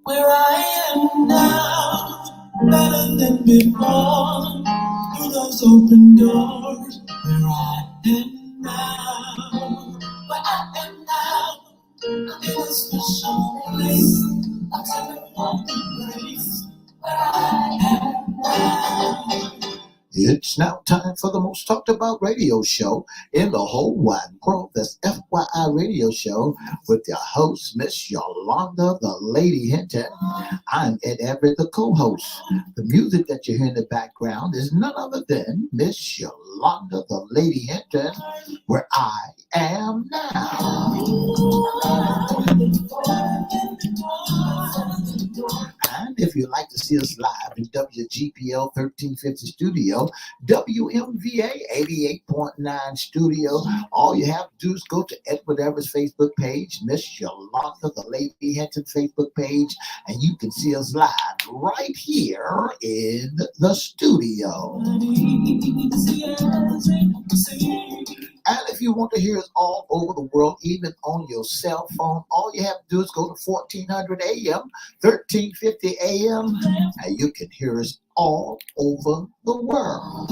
Where I am now, better than before, through those open doors. Where I am now, where I am now, in a special place, a terrible place. Where I am now. It's now time for the most talked about radio show in the whole wide world. That's FYI Radio Show with your host, Miss Yolanda, the Lady Hinton. I'm Ed Everett, the co-host. The music that you hear in the background is none other than Miss Yolanda, the Lady Hinton, where I am now. And if you'd like to see us live in WGPL 1350 studio, WMVA 88.9 studio, all you have to do is go to Edward Everett's Facebook page, Miss Yolanda, the Lady Hinton Facebook page, and you can see us live right here in the studio. And if you want to hear us all over the world, even on your cell phone, all you have to do is go to 1400 AM, 1350 AM, and you can hear us all over the world.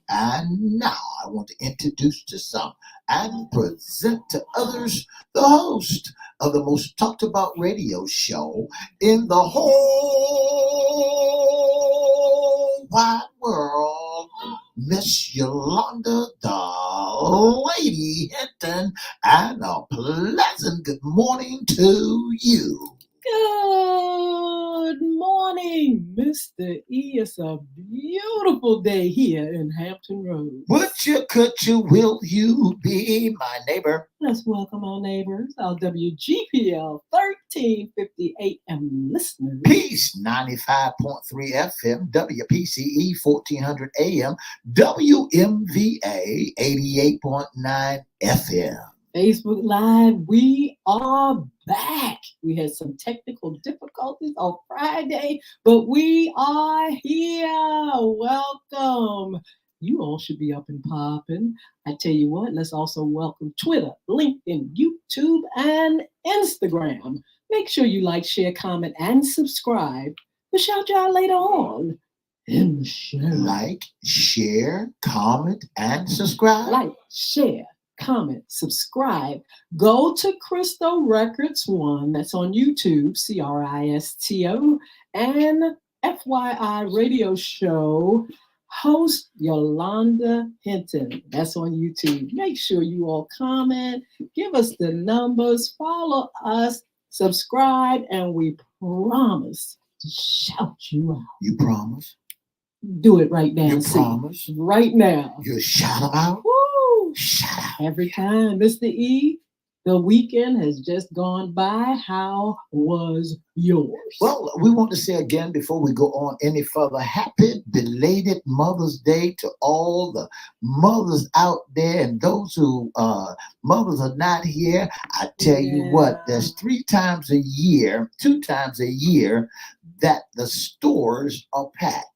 And now I want to introduce to some and present to others the host of the most talked about radio show in the whole wide world, Miss Yolanda, the Lady Hinton, and a pleasant good morning to you. Good morning, Mr. E. It's a beautiful day here in Hampton Roads. Would you, could you, will you be my neighbor? Let's welcome our neighbors, our WGPL 1350 AM listeners. Peace 95.3 FM, WPCE 1400 AM, WMVA 88.9 FM. Facebook Live, we are back. We had some technical difficulties on Friday, but we are here. Welcome. You all should be up and popping. I tell you what, let's also welcome Twitter, LinkedIn, YouTube, and Instagram. Make sure you like, share, comment, and subscribe. We'll shout you out later on in the show. Like, share, comment, and subscribe. Like, share, comment, subscribe. Go to Cristo Records 1, that's on YouTube, CRISTO, and FYI Radio Show, host Yolanda Hinton, that's on YouTube. Make sure you all comment, give us the numbers, follow us, subscribe, and we promise to shout you out. You promise? Do it right now. You promise? Right now. You shout them out? Woo! Shout out. Every time. Mr. E, the weekend has just gone by. How was yours? Well, we want to say again before we go on any further, happy belated Mother's Day to all the mothers out there and those who mothers are not here. I tell you what, there's 2 times a year that the stores are packed.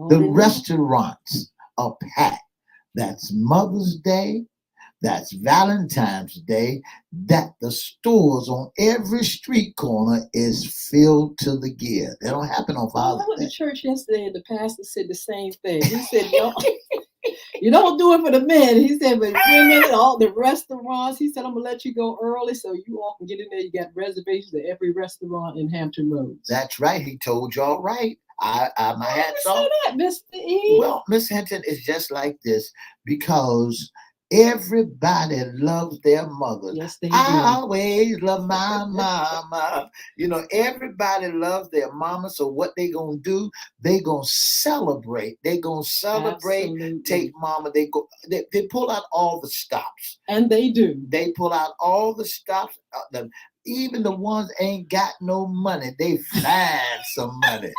The restaurants are packed. That's Mother's Day. That's Valentine's Day. That the stores on every street corner is filled to the gills. They don't happen on Father's Day. I went to church yesterday and the pastor said the same thing. He said, no, you don't do it for the men. He said, but women and all the restaurants, he said, I'm going to let you go early so you all can get in there. You got reservations at every restaurant in Hampton Roads. That's right. He told y'all right. My hat's off. That, Mr. E. Well, Miss Hinton is just like this because everybody loves their mother. Yes, they do. I always love my mama. You know, everybody loves their mama. So what they gonna do? They gonna celebrate. They gonna celebrate. Absolutely. Take mama. They pull out all the stops. And they do. They pull out all the stops. Even the ones ain't got no money, they find some money.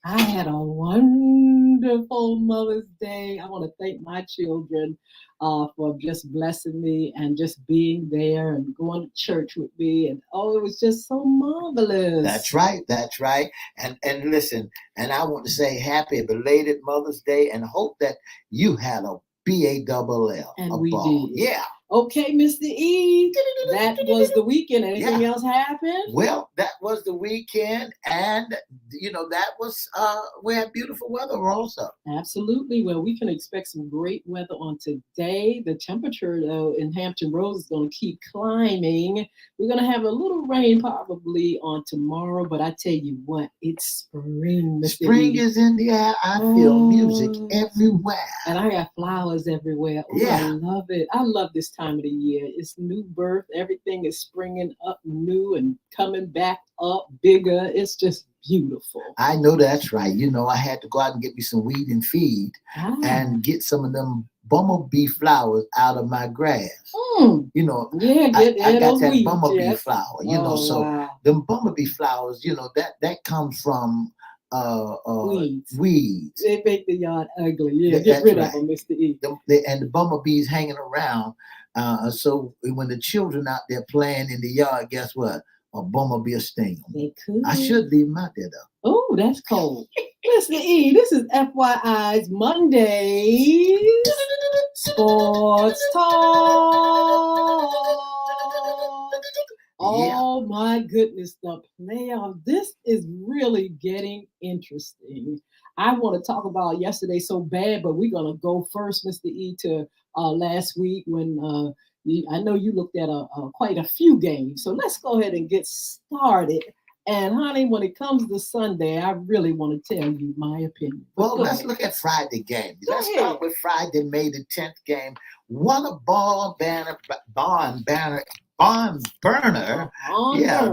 I had a wonderful Mother's Day. I want to thank my children for just blessing me and just being there and going to church with me. And it was just so marvelous. That's right. That's right. And listen, and I want to say happy belated Mother's Day and hope that you had a BALL. And a we ball. did. Yeah. Okay, Mr. E, that was the weekend. Anything else happened? Well, that was the weekend, and that was we had beautiful weather also. Absolutely. Well, we can expect some great weather on today. The temperature, though, in Hampton Roads is going to keep climbing. We're going to have a little rain probably on tomorrow, but I tell you what, it's spring. Mr. Spring E. is in the air. I feel music everywhere. And I got flowers everywhere. Oh, yeah. I love it. I love this time of the year. It's new birth. Everything is springing up new and coming back up bigger. It's just beautiful. I know that's right. I had to go out and get me some weed and feed and get some of them bumblebee flowers out of my grass. Yeah, I got that weeds, bumblebee flower, so wow. them bumblebee flowers, that comes from weeds. They make the yard ugly. Yeah, get rid of them, Mr. E. And the bumblebees hanging around. So when the children out there playing in the yard, guess what? A bumblebee will sting them. They could. I should leave them out there though. Oh, that's cold. Mr. E, this is FYI's Monday Sports Talk. Oh my goodness, the playoff. This is really getting interesting. I want to talk about yesterday so bad, but we're going to go first, Mr. E, to last week when I know you looked at quite a few games. So let's go ahead and get started. And honey, when it comes to Sunday, I really want to tell you my opinion. Well, let's look at Friday game. Let's start with Friday, May the 10th game. What a barn burner.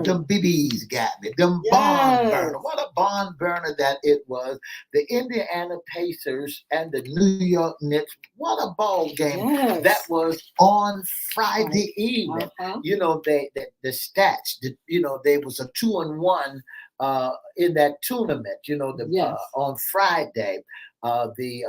Them BBs got me. Them barn burner. What a barn burner that it was. The Indiana Pacers and the New York Knicks. What a ball game that was on Friday evening. The stats. There was a 2-1 in that tournament. On Friday, the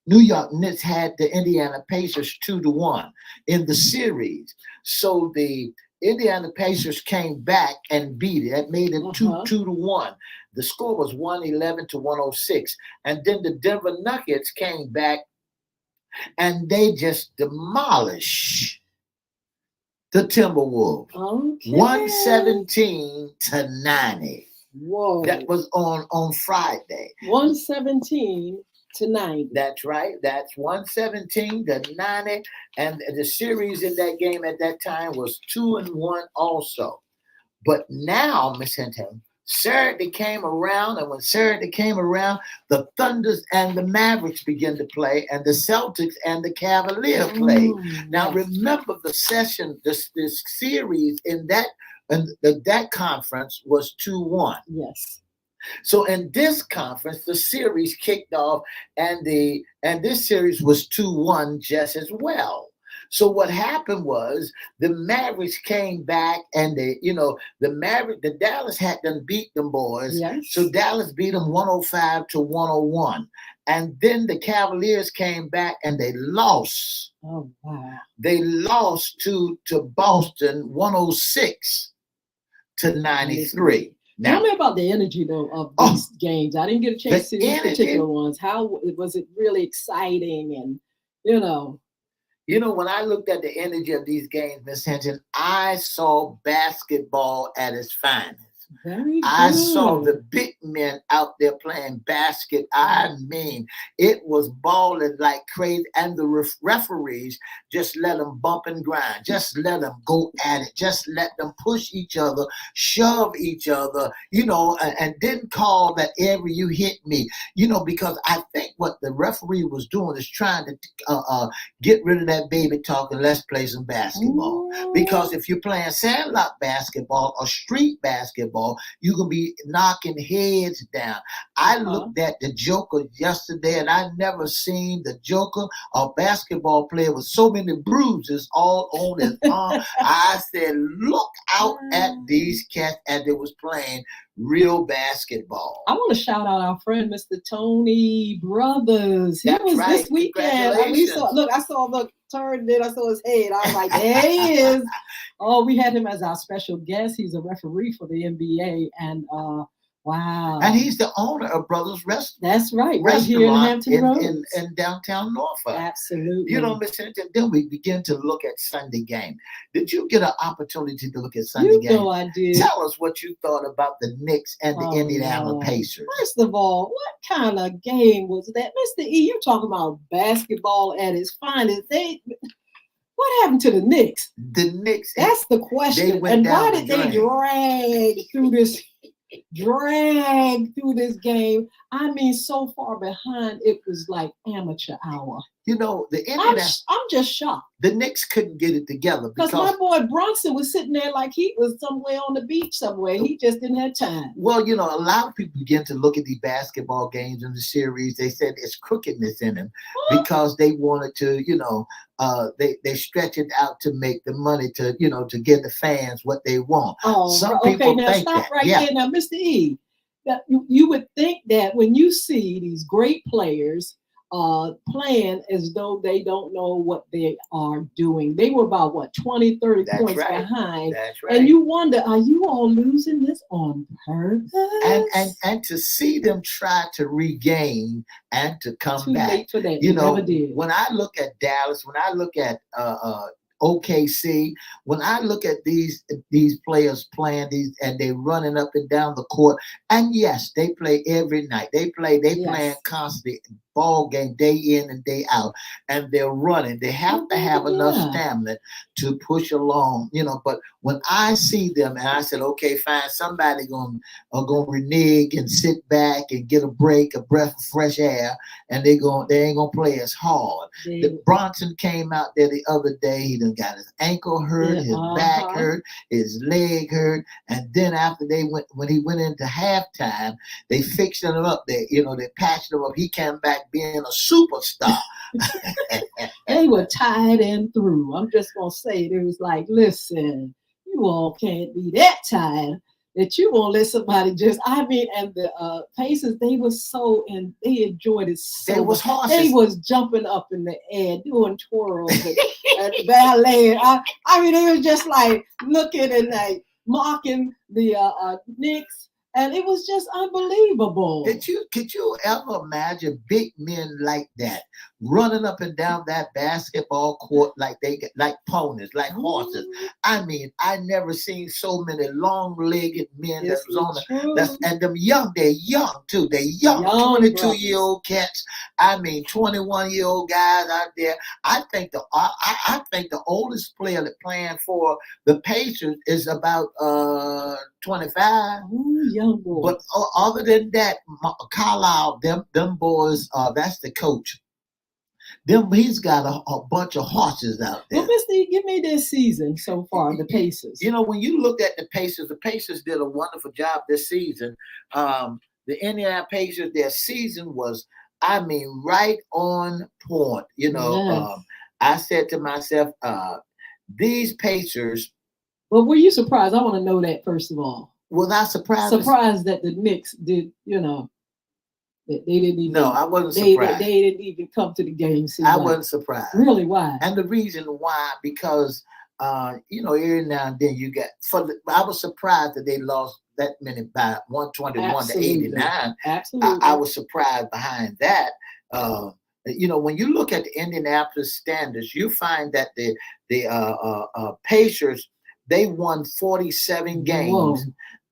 New York Knicks had the Indiana Pacers 2-1 in the series. So the Indiana Pacers came back and beat it. That made it 2-1. The score was 111-106. And then the Denver Nuggets came back and they just demolished the Timberwolves. 117-90. Whoa. That was on Friday. 117-90. That's right. That's 117-90. And the series in that game at that time was 2-1 also. But now, Miss Hinton, Saturday came around, and when Saturday came around, the Thunders and the Mavericks began to play, and the Celtics and the Cavaliers played. Now, remember the session, this series in that conference was 2-1. Yes. So in this conference, the series kicked off, and this series was 2-1 just as well. So what happened was the Mavericks came back, and the Dallas had them beat them boys. Yes. So Dallas beat them 105-101, and then the Cavaliers came back and they lost. Oh wow! They lost to Boston 106-93. Now, tell me about the energy, though, of these games. I didn't get a chance to see these particular ones. How was it really exciting? And, when I looked at the energy of these games, Miss Hinton, I saw basketball at its finest. Very good. I saw the big men out there playing basket. I mean, it was balling like crazy. And the referees just let them bump and grind. Just let them go at it. Just let them push each other, shove each other, and didn't call that every you hit me, because I think what the referee was doing is trying to get rid of that baby talk and let's play some basketball. Because if you're playing sandlot basketball or street basketball, you can be knocking heads down. I looked at the Joker yesterday, and I never seen the Joker, a basketball player with so many bruises all on his arm. I said, look out at these cats as they was playing real basketball. I want to shout out our friend, Mr. Tony Brothers. He That's was right. this weekend. Congratulations. I saw the turn, then I saw his head. I was like, there he is. Oh, we had him as our special guest. He's a referee for the NBA. And wow. And he's the owner of Brothers Restaurant. That's right. Right here in Hampton Roads. In downtown Norfolk. Absolutely. You know, Miss Hinton, then we begin to look at Sunday game. Did you get an opportunity to look at Sunday game? You know I did. Tell us what you thought about the Knicks and the Indiana Pacers. First of all, what kind of game was that? Mr. E, you're talking about basketball at its finest. What happened to the Knicks? The Knicks. That's the question. And why did they drag through this game? I mean, so far behind, it was like amateur hour. You know, I'm just shocked. The Knicks couldn't get it together because my boy Bronson was sitting there like he was somewhere on the beach somewhere. He just didn't have time. Well, you know, a lot of people begin to look at the basketball games in the series. They said it's crookedness in them because they wanted to, you know, they stretch it out to make the money to, you know, to give the fans what they want. Oh, some people now think stop that. Right there. Now, Mr. E, that you would think that when you see these great players playing as though they don't know what they are doing. They were about, 20, 30 points behind. That's right. And you wonder, are you all losing this on purpose? And to see them try to regain and to come Too back. Late for that. You know, never did. When I look at Dallas, when I look at OKC, when I look at these players playing and they running up and down the court, and yes, they play every night. They playing constantly, ball game day in and day out, and they're running. They have to have enough stamina to push along, you know. But when I see them, and I said, okay, fine, somebody gonna renege and sit back and get a break, a breath of fresh air, and they ain't gonna play as hard. The Bronson came out there the other day. He done got his ankle hurt, his back hurt, his leg hurt, and then after when he went into halftime, they fixed him up. They patched him up. He came back being a superstar. They were tired and through. I'm just gonna say it was like, listen, you all can't be that tired that you won't let somebody and the Pacers, they were they enjoyed it so much. They was jumping up in the air, doing twirls and ballet. I mean, they was just like looking and like mocking the Knicks. And it was just unbelievable. Could you ever imagine big men like that running up and down that basketball court like ponies, like horses? I mean, I never seen so many long-legged men and them young. They're young too. They're young 22-year-old cats. I mean, 21-year-old guys out there. I think the oldest player that playing for the Pacers is about 25. Ooh, young boys. But other than that, Carlisle, them boys, that's the coach. He's got a bunch of horses out there. Well, Mr. Give me this season so far, the Pacers. You know, when you look at the Pacers did a wonderful job this season. The Indiana Pacers, their season was, I mean, right on point. You know, I said to myself, these Pacers. Well, were you surprised? I want to know that first of all. Was I surprised? Surprised that the Knicks did, you know, they didn't even. No, I wasn't surprised. They didn't even come to the game. I wasn't surprised. Really, why? And the reason why, because you know, every now and then you get I was surprised that they lost that many by 121 to 89. Absolutely. I was surprised behind that. You know, when you look at the Indianapolis standards, you find that the Pacers, they won 47 games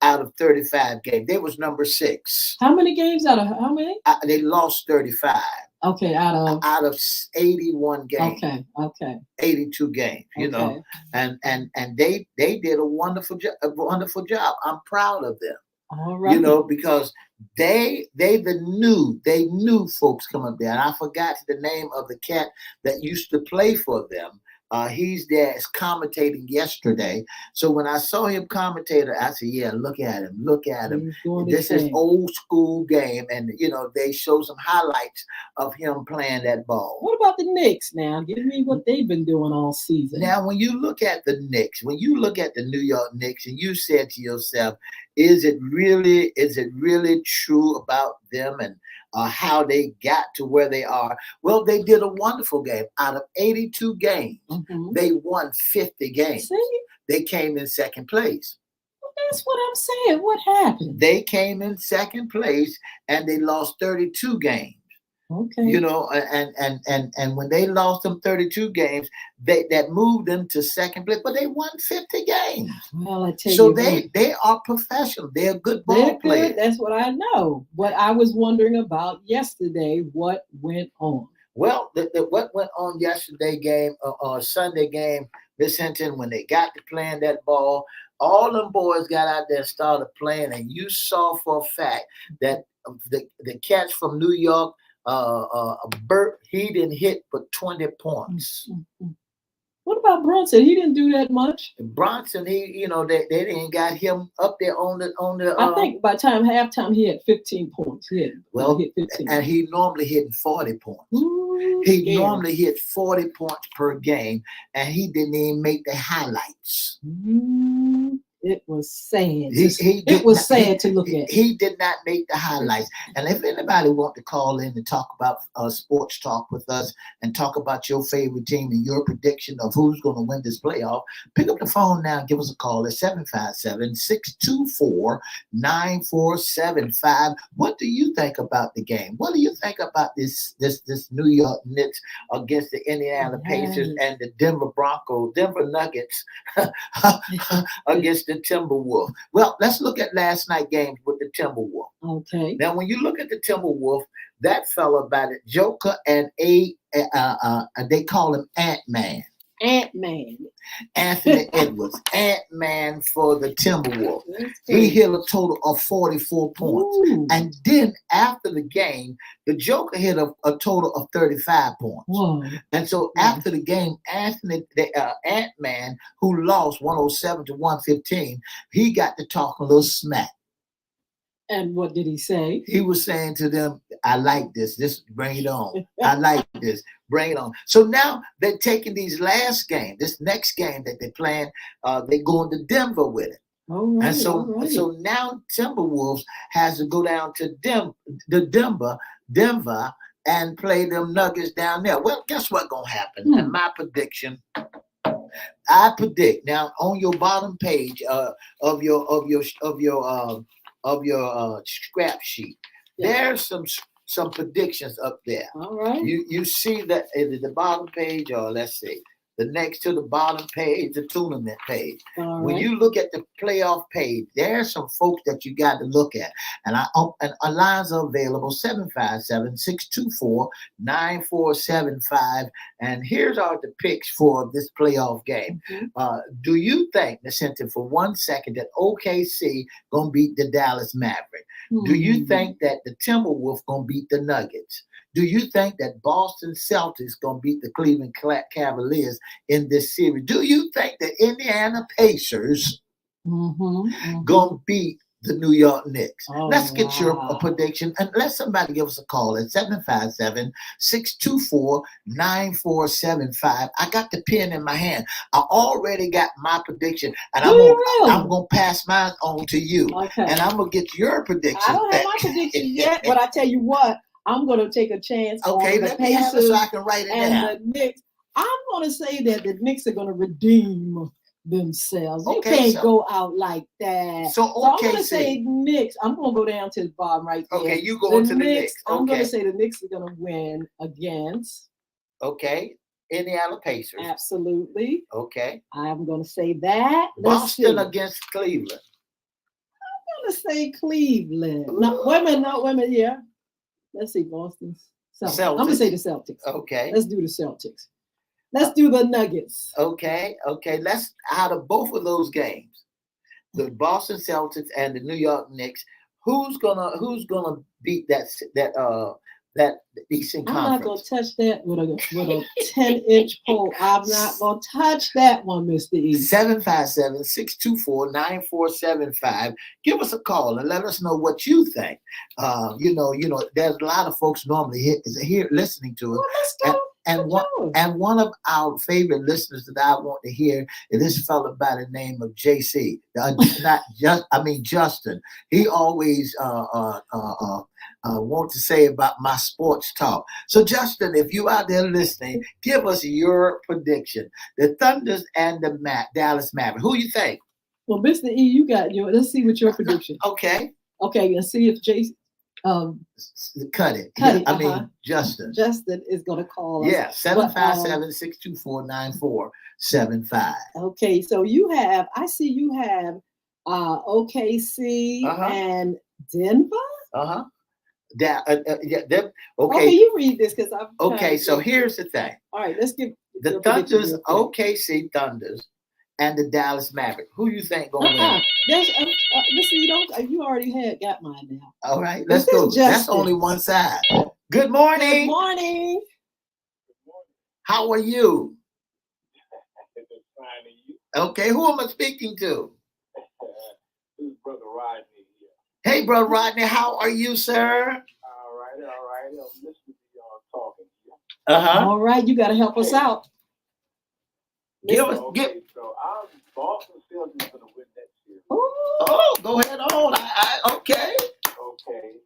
out of 35 games. They was number 6. How many games out of how many? They lost 35. Okay, out of 81 games. Okay. 82 games. You know, and they did a wonderful job. I'm proud of them. All right. You know, because they knew folks come up there, and I forgot the name of the cat that used to play for them. He's there as commentating yesterday. So when I saw him commentator, I said, yeah, look at him. This is old school game. And, you know, they show some highlights of him playing that ball. What about the Knicks now? Give me what they've been doing all season. Now, when you look at the Knicks, when you look at the New York Knicks, and you said to yourself, Is it really true about them and how they got to where they are? Well, they did a wonderful game. Out of 82 games, they won 50 games. See? They came in second place. That's what I'm saying. What happened? They came in second place and they lost 32 games. Okay. You know, and when they lost them 32 games, that moved them to second place, but they won 50 games. Well, I tell So you, they are professional. They're good ball players. That's what I know. What I was wondering about yesterday, what went on? Well, what went on yesterday game or Sunday game, Miss Hinton, when they got to playing that ball, all them boys got out there and started playing, and you saw for a fact that the catch from New York, Bert, he didn't hit but 20 points. What about Brunson? He didn't do that much. Bronson, they didn't got him up there on the. I think by halftime he had 15 points. He hit 15. And he normally hit 40 points. Ooh, he normally hit 40 points per game, and he didn't even make the highlights. It was sad. It was sad to look at. He did not make the highlights. And if anybody want to call in and talk about sports talk with us and talk about your favorite team and your prediction of who's going to win this playoff, pick up the phone now and give us a call at 757-624-9475. What do you think about the game? What do you think about this New York Knicks against the Indiana Pacers and the Denver Nuggets against the Timberwolves? Well, let's look at last night's game with the Timberwolves. Okay. Now, when you look at the Timberwolves, that fella by the Joker and they call him Ant-Man. Ant-Man. Anthony Edwards. Ant-Man for the Timberwolves. He hit a total of 44 points. Ooh. And then after the game, the Joker hit a total of 35 points. Whoa. And so after the game, Ant-Man, who lost 107-115, he got to talk a little smack. And what did he say? He was saying to them, I like this. Bring it on. I like this. Bring it on. So now they're taking these last game, this next game that they're playing, they're going to Denver with it. Right, and so now Timberwolves has to go down to Denver and play them Nuggets down there. Well, guess what's going to happen? And my prediction, I predict now on your bottom page of your scrap sheet, there's some predictions up there. All right. You see that at the bottom page, or let's see, the next to the bottom page, the tournament page. All when right. you look at the playoff page, there's some folks that you got to look at. And our lines are available, 757-624-9475. And here's our the picks for this playoff game. Do you think, Vicente, for 1 second, that OKC gonna beat the Dallas Maverick? Do you think that the Timberwolves gonna beat the Nuggets? Do you think that Boston Celtics going to beat the Cleveland Cavaliers in this series? Do you think that Indiana Pacers going to beat the New York Knicks? Let's get your prediction and let somebody give us a call at 757-624-9475. I got the pen in my hand. I already got my prediction, and I'm going to pass mine on to you. Okay. And I'm going to get your prediction. I don't have my prediction yet, but I tell you what, I'm going to take a chance on the Pacers so I can write it down. The Knicks. I'm going to say that the Knicks are going to redeem themselves. You can't go out like that. So I'm going to say Knicks. I'm going to go down to the bottom right there. Okay, you go into the Knicks. I'm going to say the Knicks are going to win against. Okay. Indiana Pacers. Absolutely. Okay. I'm going to say that. Boston against Cleveland. I'm going to say Cleveland. Not women, yeah. Let's see, Boston's Celtics. I'm going to say the Celtics. Okay. Let's do the Celtics. Let's do the Nuggets. Okay. Let's out of both of those games, the Boston Celtics and the New York Knicks, who's gonna beat that Eastern Conference? I'm not gonna touch that with a 10-inch pole. I'm not gonna touch that one, Mr. E. 757-624-9475. Give us a call and let us know what you think. There's a lot of folks normally here listening to us. Well, let's go. And one of our favorite listeners that I want to hear is this fella by the name of JC. Justin. He always want to say about my sports talk. So Justin, if you out there listening, give us your prediction. The Thunders and the Dallas Mavericks. Who you think? Well, Mr. E, you got your. Let's see what your prediction. Okay. Okay, let's see if Jason. Cut it. Justin. Justin is going to call us. Yeah, 757-624-9475. Okay, so I see you have OKC and Denver. Okay, you read this because I'm. Okay, so here's the thing. All right, let's give the Thunders, OKC Thunders, and the Dallas Mavericks. Who you think gonna win? Listen, you already got mine now. All right, let's go. That's only one side. Good morning. Good morning. How are you? Okay, who am I speaking to? This is Brother Rodney here. Hey, Brother Rodney, how are you, sir? All right. I'm listening to y'all talking here. All right, you got to help us out. So I'm Boston Celtics going to win that series. Oh, go ahead on. Okay. Okay.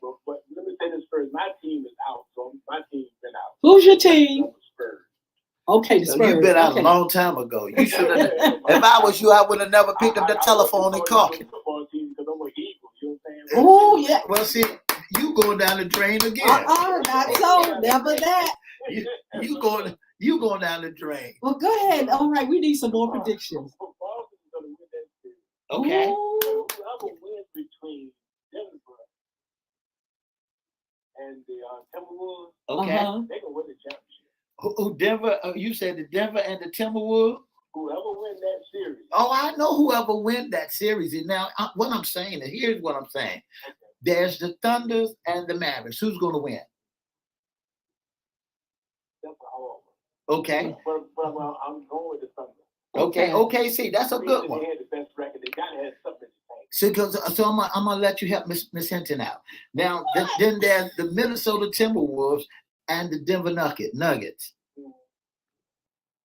But let me say this first. My team is out, so my team's been out. Who's your team? Spurs. Okay, the Spurs. You've been out a long time ago. You should have. If I was you, I would have never picked up the telephone and called. Oh, yeah. Well, see, you going down the drain again. Not so. Never that. You going down the drain. Well, go ahead. All right, we need some more predictions. Okay. Whoever wins between Denver and the Timberwolves, okay, they can win the championship. Who Denver? You said the Denver and the Timberwolves. Whoever win that series. Oh, I know whoever win that series. And now, what I'm saying is, here's what I'm saying. Okay. There's the Thunders and the Mavericks. Who's going to win? Okay. But I'm going with the Thunder. Okay. See, that's a good one. They had the best record. They got to have something to say. So I'm gonna let you help Miss Hinton out. Now, then there's the Minnesota Timberwolves and the Denver Nuggets.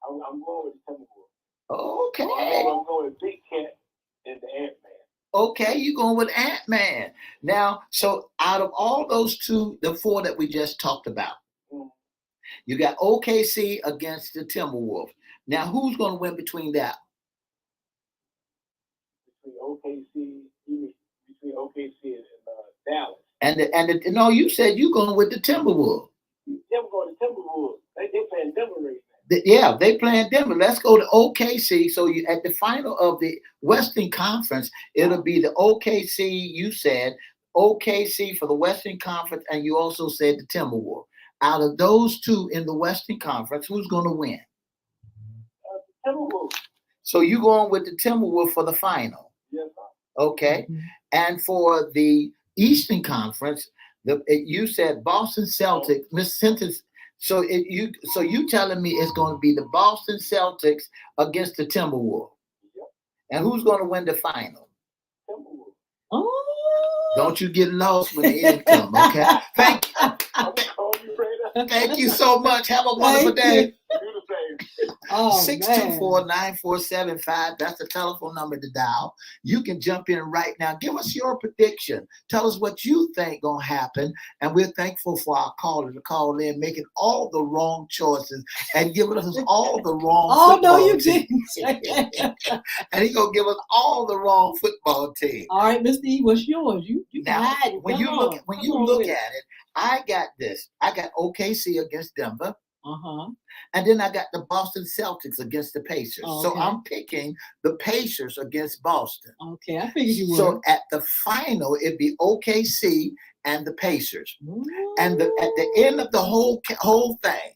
I'm going with the Timberwolves. Okay. I'm going with Big Cat and the Ant-Man. Okay, you're going with Ant-Man. Now, so out of all those the four that we just talked about, you got OKC against the Timberwolves. Now, who's going to win between that? Between OKC and Dallas. And no, you said you're going with the Timberwolves. Yeah, I'm going to Timberwolves. They playing Denver right now. Yeah, they playing Denver. Let's go to OKC. So you at the final of the Western Conference, it'll be the OKC. You said OKC for the Western Conference, and you also said the Timberwolves. Out of those two in the Western Conference, who's going to win? Timberwolves. So you going with the Timberwolves for the final? Yes, sir. Okay. Mm-hmm. And for the Eastern Conference, you said Boston Celtics, Miss Hinton. So you telling me it's going to be the Boston Celtics against the Timberwolves? Yep. And who's going to win the final? Timberwolves. Oh. Don't you get lost when the end comes, okay? Thank you. Thank you so much. Have a wonderful day. 624-9475. That's the telephone number to dial. You can jump in right now. Give us your prediction. Tell us what you think gonna happen, and we're thankful for our caller to call in, making all the wrong choices and giving us all the wrong. Oh no, you didn't. And he's gonna give us all the wrong football team. All right, Mr. E, what's yours? You now, when you look at it, I got this. I got OKC against Denver. And then I got the Boston Celtics against the Pacers. Okay. So I'm picking the Pacers against Boston. Okay, I figured you would. So at the final, it'd be OKC and the Pacers. Ooh. And at the end of the whole thing,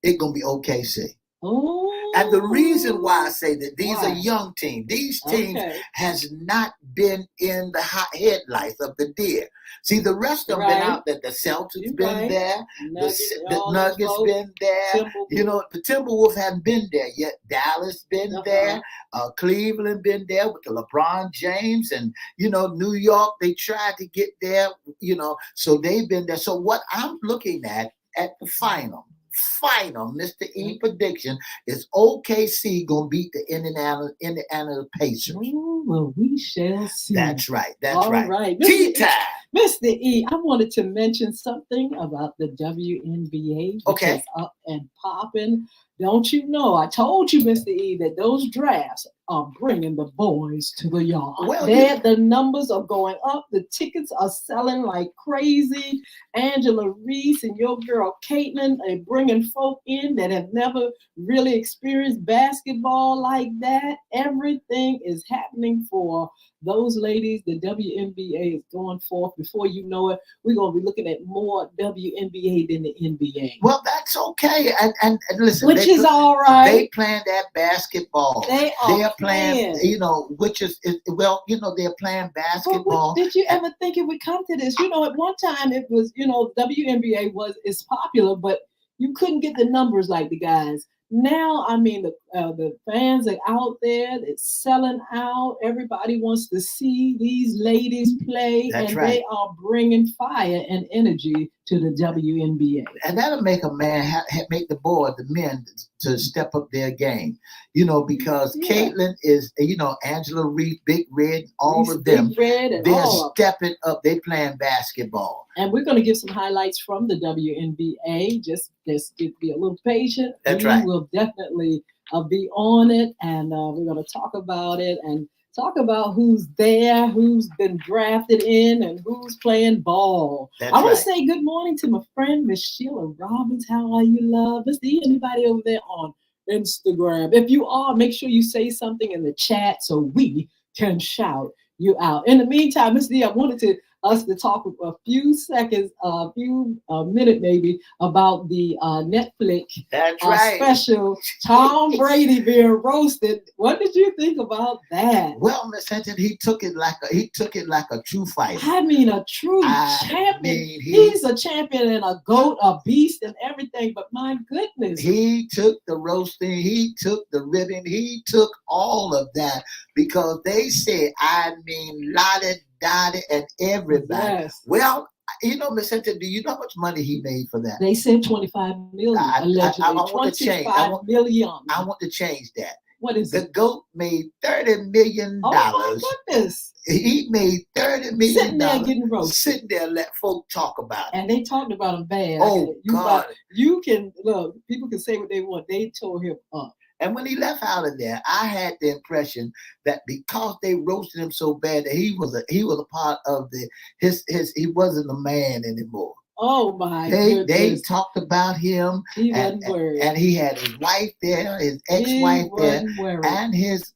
it's going to be OKC. Oh. And the reason why I say that these are young teams. These teams has not been in the hot headlights of the deer. See, the rest of them been out there. The Celtics been there. The Nuggets been there. You know, the Timberwolves haven't been there yet. Dallas been there. Cleveland been there with the LeBron James. And, you know, New York, they tried to get there, you know. So they've been there. So what I'm looking at the final final Mr. E prediction is OKC gonna beat the Indiana Pacers. Oh, well, we shall see. That's right. That's All right. right. Tea time. Mr. E, I wanted to mention something about the WNBA, which Okay. is up and popping. Don't you know? I told you, Mr. E, that those drafts are bringing the boys to the yard. Well, the numbers are going up. The tickets are selling like crazy. Angela Reese and your girl Caitlin are bringing folk in that have never really experienced basketball like that. Everything is happening for those ladies. The WNBA is going forth. Before you know it, we're going to be looking at more WNBA than the NBA. Well, that's okay. And listen, which is all right. They playing that basketball. They're playing, which is well, they're playing basketball. Did you ever think it would come to this? At one time it was, WNBA is popular, but you couldn't get the numbers like the guys. Now, I mean, the fans are out there. It's selling out. Everybody wants to see these ladies play. That's and right. They are bringing fire and energy to the WNBA. And that'll make a man, make the men to step up their game, because Caitlin is, Angela Reese, Big Red, all of them, they're stepping up. They playing basketball. And we're going to give some highlights from the WNBA. Just be a little patient. That's right. We will definitely be on it, and we're going to talk about it and talk about who's there, who's been drafted in, and who's playing ball. That's I want right. to say good morning to my friend, Miss Sheila Robbins. How are you, love? Is there anybody over there on Instagram? If you are, make sure you say something in the chat so we can shout you out. In the meantime, Miss D, I wanted us to talk a few seconds, a few minute maybe, about the Netflix special, Tom Brady being roasted. What did you think about that? Well, Miss Hinton, he took it like a true fighter. I mean, a true champion. He's a champion and a goat, a beast, and everything. But my goodness, he took the roasting, he took the ribbon, he took all of that because they said, Lottie, Dottie, and everybody. Yes. Well, Miss Hinton, do you know how much money he made for that? They said $25 million. Allegedly, I want to change. I want to change that. What is the GOAT made $30 million. Oh my goodness! He made $30 million. Sitting there getting roasted. Sitting there, let folk talk about it. And they talked about him bad. Oh God! You can look. People can say what they want. They tore him up. And when he left out of there, I had the impression that because they roasted him so bad that he was a part of he wasn't a man anymore. Oh my goodness. They talked about him. He wasn't worried. And he had his wife there, his ex-wife there, and his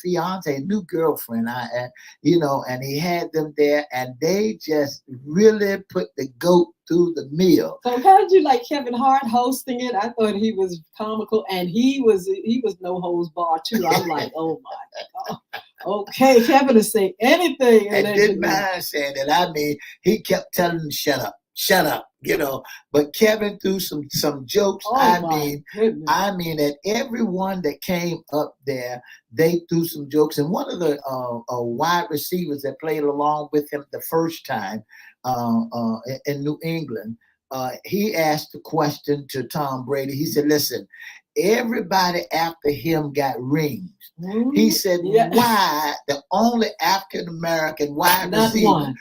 fiance, new girlfriend. And he had them there, and they just really put the GOAT through the mill. So how did you like Kevin Hart hosting it? I thought he was comical, and he was no holds barred too. I'm like, oh my God. Okay, Kevin is saying anything. And didn't mind saying it. He kept telling him, shut up, but Kevin threw some jokes. Goodness. That everyone that came up there, they threw some jokes. And one of the wide receivers that played along with him the first time in New England, he asked a question to Tom Brady. He said, listen, everybody after him got rings. Mm-hmm. He said, why the only African-American wide receiver? One.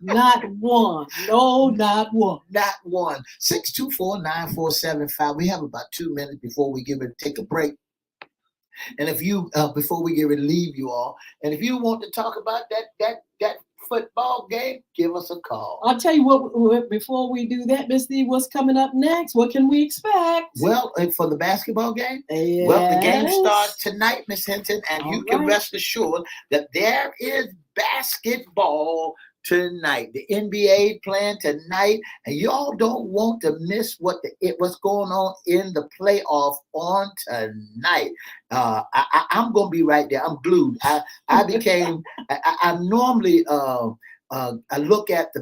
Not one. No, not one. Not one. 624-9475. We have about 2 minutes before we get ready to take a break. And if you, before we get ready to leave you all, and if you want to talk about that football game, give us a call. I'll tell you what, before we do that, Miss D, what's coming up next? What can we expect? Well, for the basketball game? Yes. Well, the game starts tonight, Miss Hinton, and you can rest assured that there is basketball tonight. The NBA playing tonight, and y'all don't want to miss what's going on in the playoff on tonight. I'm gonna be right there. I'm glued. I normally I look at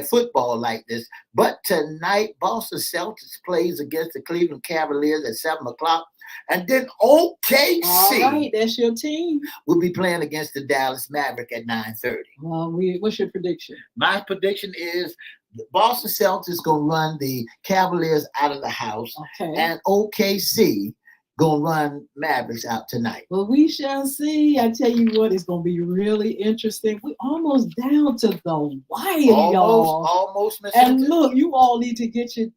football like this, but tonight Boston Celtics plays against the Cleveland Cavaliers at 7:00. And then OKC. All right, that's your team. Will be playing against the Dallas Maverick at 9:30. What's your prediction? My prediction is the Boston Celtics going to run the Cavaliers out of the house. Okay. And OKC going to run Mavericks out tonight. Well, we shall see. I tell you what, it's going to be really interesting. We're almost down to the wire, y'all. Almost. And look, you all need to get your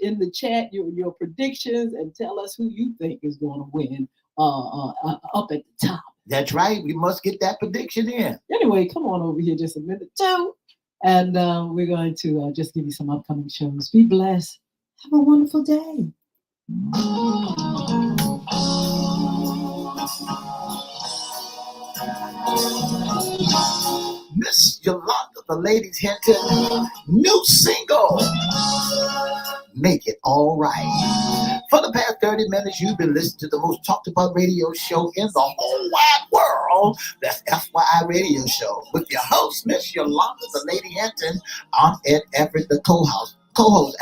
in the chat your predictions and tell us who you think is going to win up at the top. That's right. We must get that prediction in. Anyway, come on over here just a minute, too. And we're going to just give you some upcoming shows. Be blessed. Have a wonderful day. Miss Yolanda, the ladies Hinton, new single, Make It All Right. For the past 30 minutes, you've been listening to the most talked about radio show in the whole wide world. That's FYI Radio Show with your host, Miss Yolanda, the lady Hinton. I'm Ed Everett, the co-host.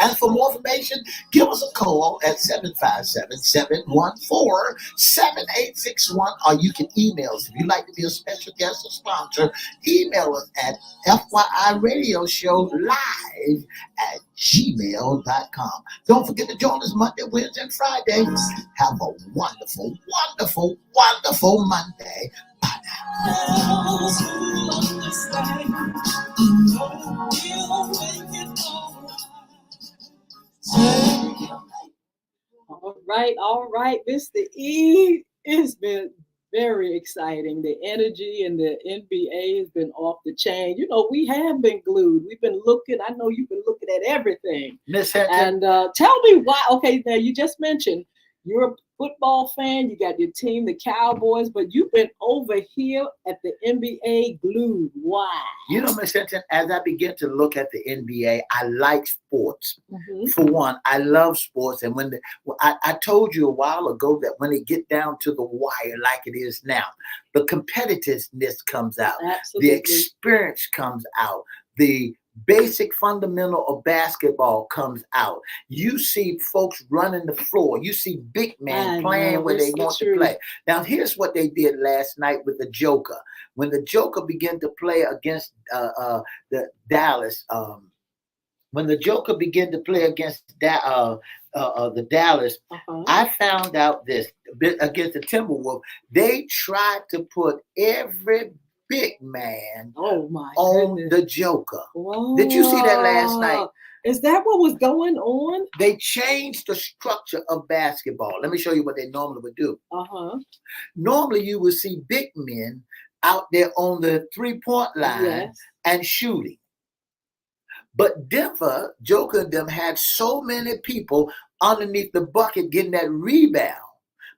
And for more information, give us a call at 757-714-7861, or you can email us. If you'd like to be a special guest or sponsor, email us at FYIRadioshow@gmail.com. Don't forget to join us Monday, Wednesday, and Friday. Have a wonderful, wonderful, wonderful Monday. Bye now. All right, Mr. E. It's been very exciting. The energy in the NBA has been off the chain. You know, we have been glued. We've been looking. I know you've been looking at everything. Miss Hinton. And tell me why. Okay, now you just mentioned you're a football fan. You got your team, the Cowboys, but you've been over here at the NBA glued. Why? You know, Miss Hinton, as I begin to look at the NBA, I like sports. Mm-hmm. For one, I love sports. And when I told you a while ago that when they get down to the wire like it is now, the competitiveness comes out. Absolutely. The experience comes out. The basic fundamental of basketball comes out. You see folks running the floor. You see big men playing where they want to play. Now, here's what they did last night with the Joker. When the Joker began to play against the Dallas, when the Joker began to play against the Dallas, I found out this against the Timberwolves. They tried to put every big man on the Joker. Whoa. Did you see that last night? Is that what was going on? They changed the structure of basketball. Let me show you what they normally would do. Normally, you would see big men out there on the three-point line and shooting. But Denver, Joker and them had so many people underneath the bucket getting that rebound,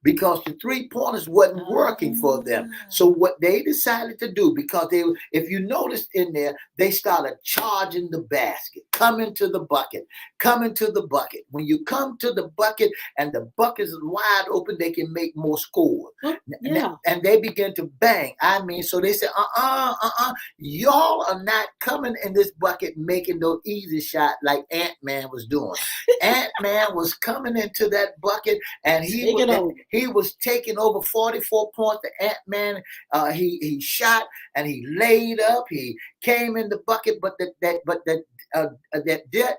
because the three-pointers wasn't working for them. So what they decided to do, because if you noticed in there, they started charging the basket, coming to the bucket. When you come to the bucket and the bucket is wide open, they can make more scores. And they begin to bang. So they said, y'all are not coming in this bucket making those easy shots like Ant-Man was doing. Ant-Man was coming into that bucket and he was taking over 44 points. The Ant-Man, he shot and he laid up. He came in the bucket, but that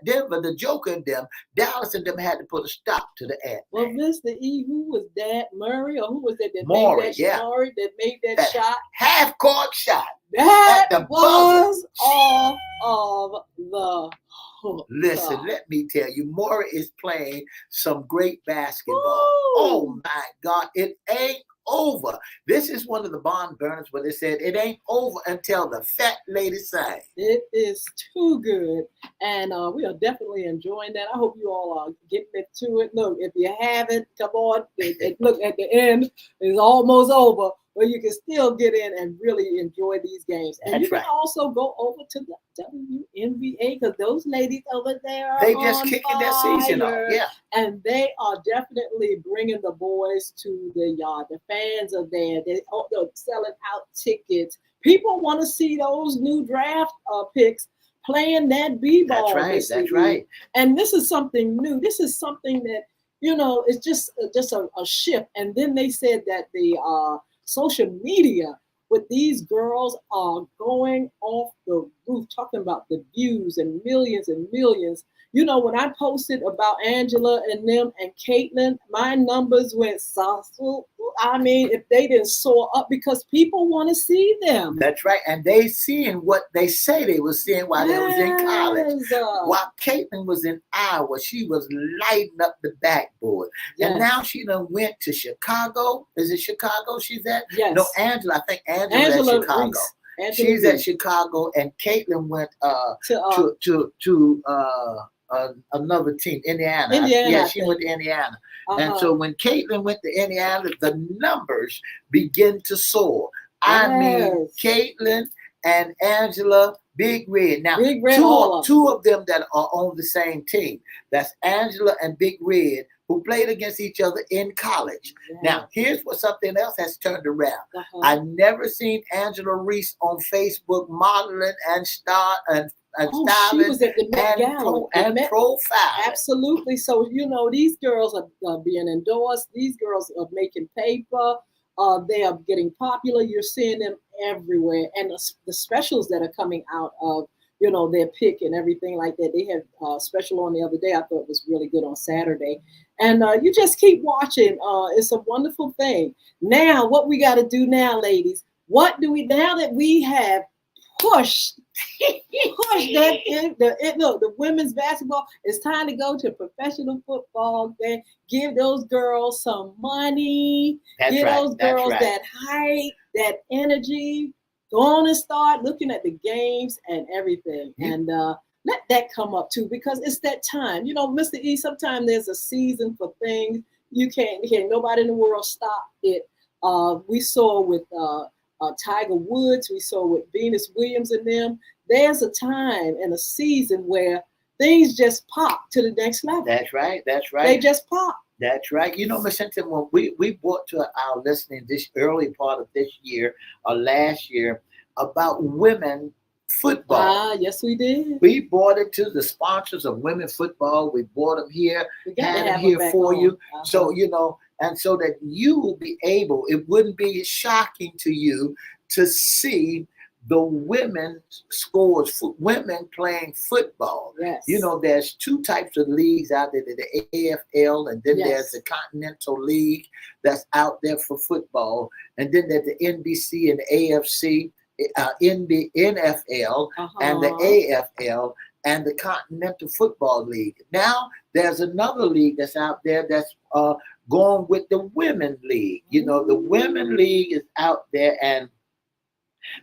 Denver, the Joker and them, Dallas and them had to put a stop to the Ant-Man. Well, Mr. E, who was that? Murray, or who was that Murray, made that shot? Half-court shot. That was off of the hook. Listen, let me tell you, Murray is playing some great basketball. Ooh. Oh, my God. It ain't over. This is one of the barn burners where they said it ain't over until the fat lady sing. It is too good. And we are definitely enjoying that. I hope you all are getting into it. Look, if you haven't, come on. Look, at the end, it's almost over. But you can still get in and really enjoy these games. And you can also go over to the WNBA, because those ladies over there they just kicking their season off. Yeah. And they are definitely bringing the boys to the yard. The fans are there. They're selling out tickets. People want to see those new draft picks playing that b-ball. That's right. And this is something new. This is something that, it's just a shift. And then they said that the social media with these girls are going off the roof, talking about the views and millions. When I posted about Angela and them and Caitlin, my numbers went saucy. I mean, if they didn't soar up because people want to see them. That's right. And they seeing what they say they were seeing while they was in college. While Caitlin was in Iowa, she was lighting up the backboard. Yes. And now she done went to Chicago. Is it Chicago she's at? Yes. No, Angela. I think Angela's at Chicago. She's at Reese. Chicago, and Caitlin went to another team, Indiana. Yeah, she went to Indiana. And so when Caitlin went to Indiana, the numbers begin to soar. I mean, Caitlin and Angela, Big Red. Now, two of them that are on the same team. That's Angela and Big Red, who played against each other in college. Yes. Now, here's what something else has turned around. I never seen Angela Reese on Facebook modeling and styling. She was at the Met Gala and profile. Absolutely. So, these girls are being endorsed. These girls are making paper. They are getting popular. You're seeing them everywhere. And the specials that are coming out of, their pick and everything like that. They had a special on the other day. I thought it was really good on Saturday. And you just keep watching. It's a wonderful thing. Now, what we got to do now, ladies, now that we have pushed the women's basketball, it's time to go to professional football. Then give those girls some money. Those girls that hype, that energy. Go on and start looking at the games and everything. And let that come up too, because it's that time. Mr. E, sometimes there's a season for things. You can't nobody in the world stop it. We saw with Tiger Woods, we saw with Venus Williams and them. There's a time and a season where things just pop to the next level. That's right. They just pop. That's right. Miss Hinton, when we brought to our listening this early part of this year or last year about women football. Yes, we did. We brought it to the sponsors of women football. We brought them here, had them here for you. So, and so that you will be able, it wouldn't be shocking to you to see the women scores, women playing football. Yes. There's two types of leagues out there, the AFL, and then there's the Continental League that's out there for football. And then there's the NBC and the AFC, the NFL and the AFL and the Continental Football League. Now there's another league that's out there that's going with the Women League. The Women League is out there, and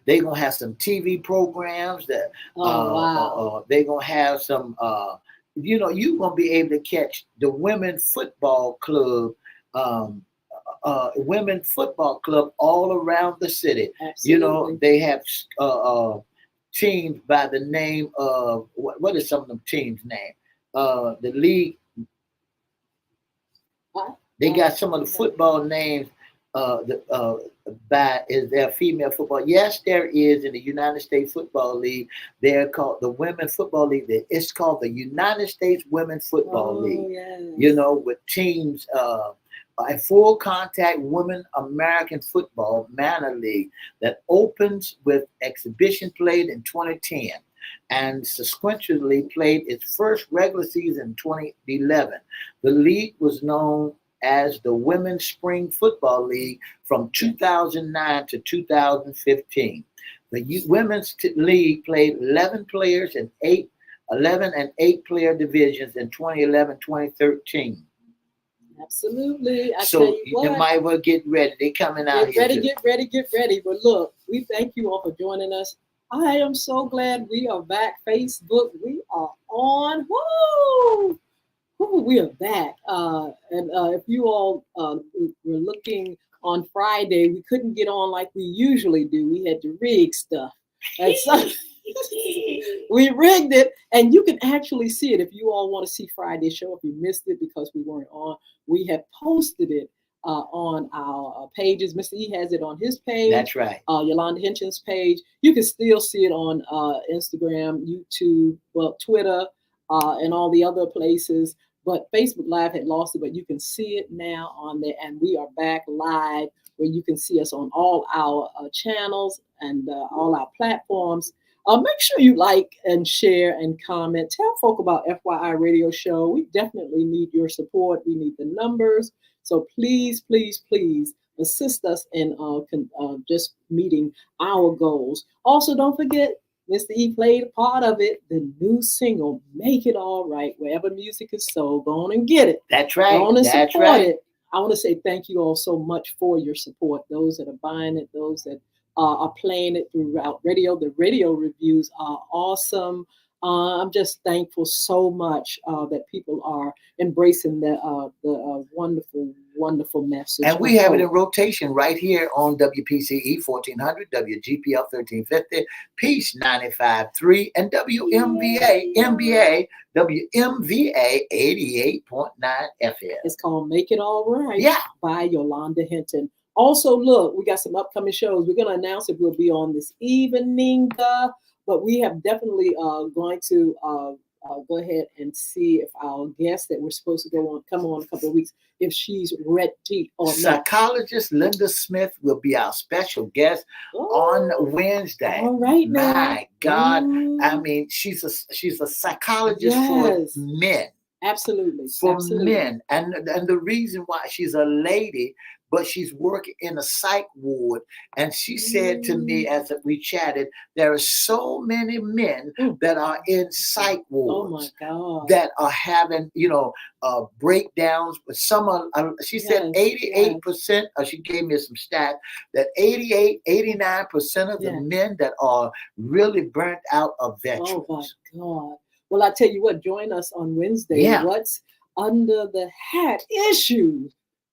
they're going to have some TV programs that they're going to have some, you're going to be able to catch the Women Football Club, Women Football Club all around the city. Absolutely. They have teams by the name of, what is some of them teams' name? The league, they got some of the football names is there female football? Yes, there is in the United States Football League. They're called the Women Football League. It's called the United States Women's Football League. Yes. With teams, a full contact women American football Manor League that opens with exhibition played in 2010 and subsequently played its first regular season in 2011. The league was known as the Women's Spring Football League from 2009 to 2015. The Women's League played 11 players in 11 and 8 player divisions in 2011-2013. Absolutely. You might well get ready. They're coming out here. Get ready. But look, we thank you all for joining us. I am so glad we are back. Facebook, we are on. Woo! We are back. And if you all were looking on Friday, we couldn't get on like we usually do. We had to rig stuff. And so we rigged it, and you can actually see it if you all want to see Friday's show. If you missed it because we weren't on, we have posted it on our pages. Mr. E has it on his page. That's right. Yolanda Hinton's page. You can still see it on Instagram, YouTube, Twitter, and all the other places. but Facebook Live had lost it, but you can see it now on there, and we are back live where you can see us on all our channels and all our platforms. Make sure you like and share and comment. Tell folk about FYI Radio Show. We definitely need your support. We need the numbers. So please, please, please assist us in just meeting our goals. Also, don't forget, Mr. E played a part of it. The new single, Make It All Right. Wherever music is sold, go on and get it. That's right. Go on and That's support right. it. I want to say thank you all so much for your support. Those that are buying it, those that are playing it throughout radio. The radio reviews are awesome. I'm just thankful so much that people are embracing the wonderful, wonderful message. And we have it in rotation right here on WPCE 1400, WGPL 1350, Peace 95.3, and WMVA 88.9 FM. It's called Make It All Right, Yeah, by Yolanda Hinton. Also, look, we got some upcoming shows. We're going to announce if we'll be on this evening, but we have definitely going to go ahead and see if our guest that we're supposed to come on a couple of weeks, if she's ready or not. Psychologist Linda Smith will be our special guest on Wednesday. All right, now. My God, I mean, she's a psychologist for men. Absolutely. For men. And the reason why, she's a lady, but she's working in a psych ward. And she said to me as we chatted, there are so many men that are in psych wards that are having, breakdowns. But some are, she said 88%, she gave me some stats, that 89% of the men that are really burnt out are veterans. Oh my God. Well, I tell you what, join us on Wednesday. Yeah. What's under the hat issues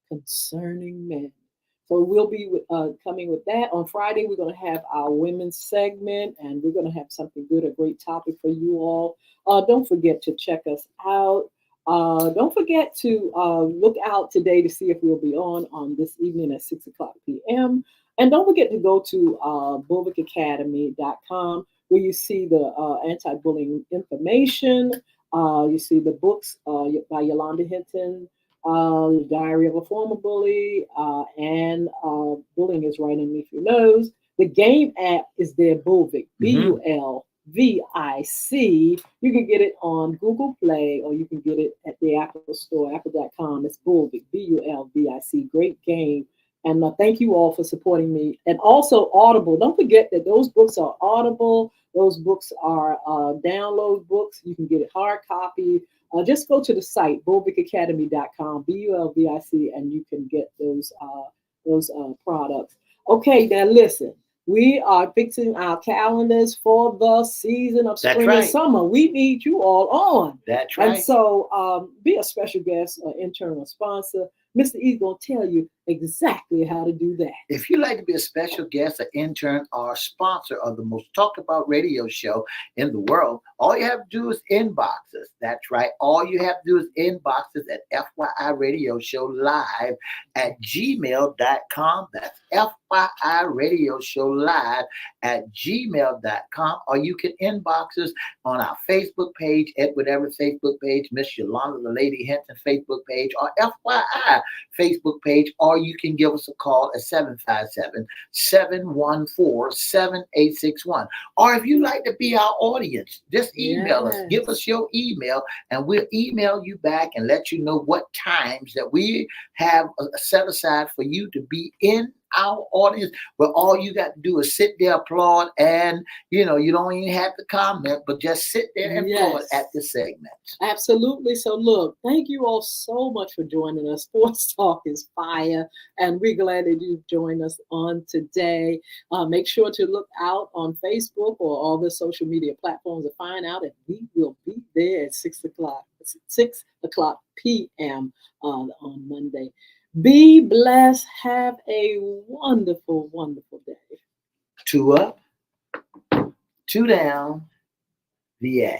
concerning men. So we'll be coming with that. On Friday, we're going to have our women's segment, and we're going to have something good, a great topic for you all. Don't forget to check us out. Don't forget to look out today to see if we'll be on this evening at 6 o'clock p.m. And don't forget to go to bullockacademy.com, where you see the anti-bullying information. You see the books by Yolanda Hinton, Diary of a Former Bully, and Bullying is Right Underneath Your Nose. The game app is there, Bulvic, BULVIC. You can get it on Google Play, or you can get it at the Apple Store, apple.com. It's Bulvic, BULVIC. Great game. And thank you all for supporting me. And also Audible. Don't forget that those books are Audible. Those books are download books. You can get it hard copy. Just go to the site, bulvicacademy.com, BULVIC, and you can get those products. Okay, now listen. We are fixing our calendars for the season of spring and summer. We need you all on. That's right. And so be a special guest, intern, or sponsor. Mr. E is going to tell you exactly how to do that. If you'd like to be a special guest, an intern, or a sponsor of the most talked about radio show in the world, all you have to do is inbox us. That's right. All you have to do is inbox us at FYI Radio Show Live at gmail.com. That's FYI Radio Show Live at gmail.com. Or you can inbox us on our Facebook page, Edward Everett Facebook page, Miss Yolanda, the Lady Hinton Facebook page, or FYI Facebook page, or you can give us a call at 757-714-7861. Or if you'd like to be our audience, just email us. Give us your email, and we'll email you back and let you know what times that we have set aside for you to be in our audience, but all you got to do is sit there, applaud, and you don't even have to comment, but just sit there and applaud at the segment. Absolutely. So look, thank you all so much for joining us. Sports Talk is fire, and we're glad that you've joined us on today. Make sure to look out on Facebook or all the social media platforms to find out if we will be there at 6 o'clock p.m. on Monday. Be blessed. Have a wonderful, wonderful day. 2 up, 2 down, VA.